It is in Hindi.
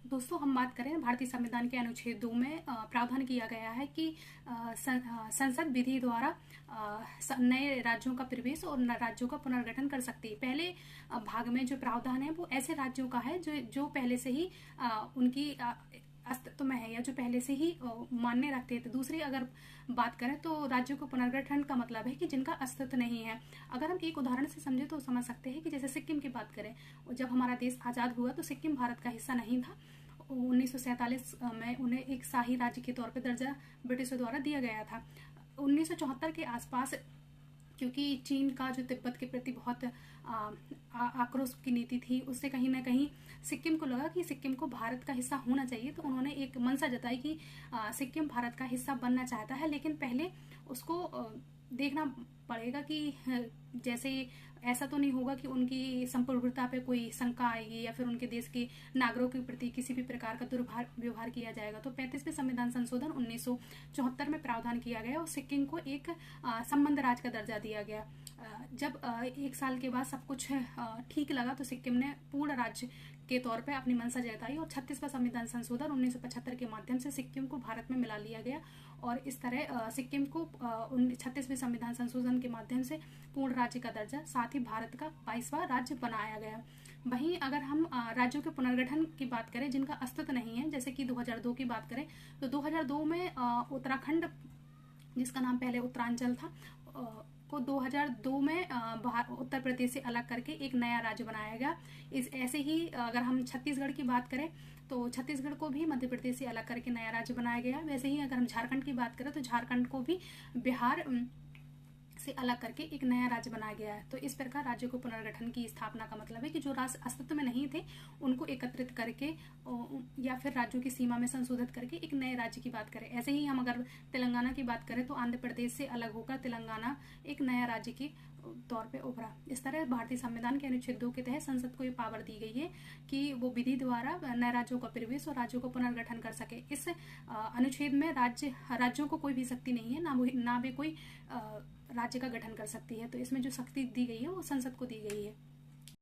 दोस्तों, हम बात करें भारतीय संविधान के अनुच्छेद 2 में प्रावधान किया गया है कि संसद विधि द्वारा नए राज्यों का प्रवेश और राज्यों का पुनर्गठन कर सकती है। पहले भाग में जो प्रावधान है वो ऐसे राज्यों का है जो पहले से ही उनकी अस्तित्व में है या जो पहले से ही मान्य रखते थे। दूसरी अगर बात करें तो राज्यों को पुनर्गठन का मतलब है कि जिनका अस्तित्व नहीं है। अगर हम एक उदाहरण से समझे तो समझ सकते हैं कि जैसे सिक्किम की बात करें, जब हमारा देश आज़ाद हुआ तो सिक्किम भारत का हिस्सा नहीं था। 1947 में उन्हें एक शाही राज्य के तौर पर दर्जा ब्रिटिशों द्वारा दिया गया था। 1974 के आसपास क्योंकि चीन का जो तिब्बत के प्रति बहुत आक्रोश की नीति थी, उससे कहीं ना कहीं सिक्किम को लगा कि सिक्किम को भारत का हिस्सा होना चाहिए। तो उन्होंने एक मंशा जताई कि सिक्किम भारत का हिस्सा बनना चाहता है, लेकिन पहले उसको देखना पड़ेगा कि जैसे ऐसा तो नहीं होगा कि उनकी संप्रभुता पे कोई शंका आएगी या फिर उनके देश के नागरिकों के प्रति किसी भी प्रकार का दुर्व्यवहार किया जाएगा। तो 35वें संविधान संशोधन 1974 में प्रावधान किया गया और सिक्किम को एक संबंध राज्य का दर्जा दिया गया। जब एक साल के बाद सब कुछ ठीक लगा तो सिक्किम ने पूर्ण राज्य के तौर पे अपनी मंशा जताई और 36वां संविधान संशोधन 1975 के माध्यम से सिक्किम को भारत में मिला लिया गया और इस तरह सिक्किम को 36वें संविधान संशोधन के माध्यम से पूर्ण राज्य का दर्जा, साथ ही भारत का 22वां राज्य बनाया गया। वहीं अगर हम राज्यों के पुनर्गठन की बात करें जिनका अस्तित्व नहीं है, जैसे कि 2002 की बात करें तो 2002 में उत्तराखंड, जिसका नाम पहले उत्तरांचल था, को 2002 में उत्तर प्रदेश से अलग करके एक नया राज्य बनाया गया। ऐसे ही अगर हम छत्तीसगढ़ की बात करें तो छत्तीसगढ़ को भी मध्य प्रदेश से अलग करके नया राज्य बनाया गया। वैसे ही अगर हम झारखंड की बात करें तो झारखंड को भी बिहार से अलग करके एक नया राज्य बनाया गया है। तो इस प्रकार राज्यों को पुनर्गठन की स्थापना का मतलब है कि जो राज्य अस्तित्व में नहीं थे उनको एकत्रित करके या फिर राज्यों की सीमा में संशोधित करके एक नए राज्य की बात करें। ऐसे ही हम अगर तेलंगाना की बात करें तो आंध्र प्रदेश से अलग होकर तेलंगाना एक नया राज्य के तौर पे उभरा। इस तरह भारतीय संविधान के अनुच्छेद 2 के तहत संसद को ये पावर दी गई है कि वो विधि द्वारा नए राज्यों का प्रवेश और राज्यों को पुनर्गठन कर सके। इस अनुच्छेद में राज्यों को कोई भी शक्ति नहीं है, ना भी कोई राज्य का गठन कर सकती है। तो इसमें जो शक्ति दी गई है वो संसद को दी गई है।